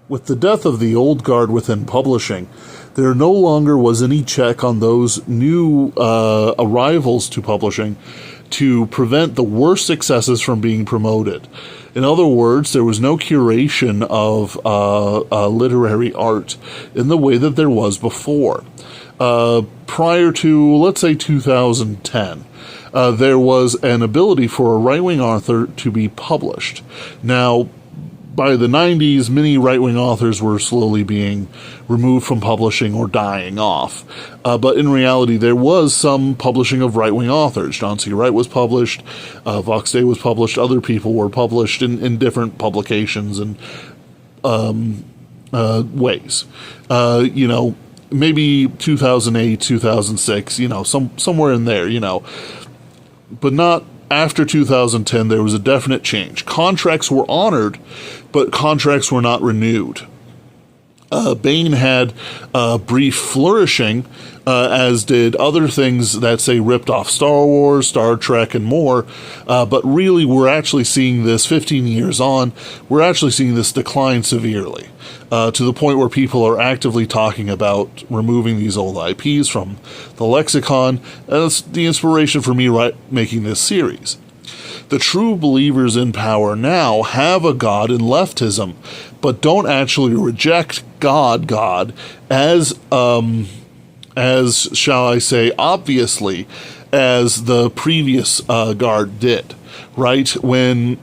With the death of the old guard within publishing, there no longer was any check on those new arrivals to publishing to prevent the worst successes from being promoted. In other words, there was no curation of literary art in the way that there was before. Prior to, let's say, 2010, there was an ability for a right-wing author to be published. Now, by the 90s, many right-wing authors were slowly being removed from publishing or dying off. But in reality, there was some publishing of right-wing authors. John C. Wright was published, Vox Day was published, other people were published in different publications and ways. Maybe 2008, 2006, somewhere in there, but not after 2010. There was a definite change. Contracts were honored, but contracts were not renewed. Bain had a brief flourishing, as did other things that, say, ripped off Star Wars, Star Trek, and more. But really, we're actually seeing this 15 years on, we're actually seeing this decline severely, to the point where people are actively talking about removing these old IPs from the lexicon. That's the inspiration for me making this series. The true believers in power now have a God in leftism, but don't actually reject God as shall I say, obviously, as the previous guard did. Right? When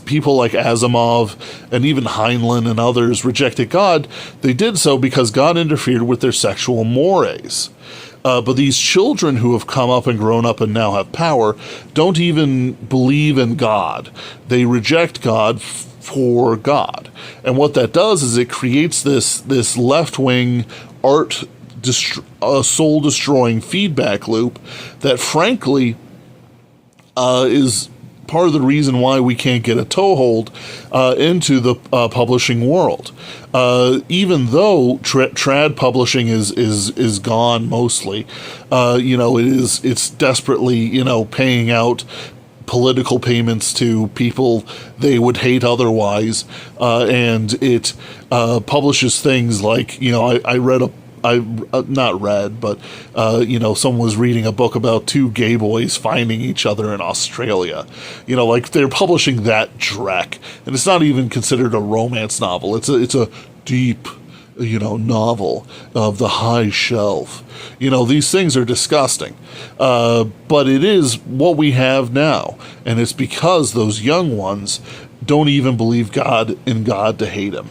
people like Asimov and even Heinlein and others rejected God, they did so because God interfered with their sexual mores. But these children who have come up and grown up and now have power don't even believe in God. They reject God for God. And what that does is it creates this left-wing art soul-destroying feedback loop that, frankly, is part of the reason why we can't get a toehold into the publishing world. Even though trad publishing is gone mostly, it's desperately paying out political payments to people they would hate otherwise, and it publishes things like someone was reading a book about two gay boys finding each other in Australia. They're publishing that dreck, and it's not even considered a romance novel. It's a deep, novel of the high shelf. These things are disgusting. But it is what we have now, and it's because those young ones don't even believe in God to hate him.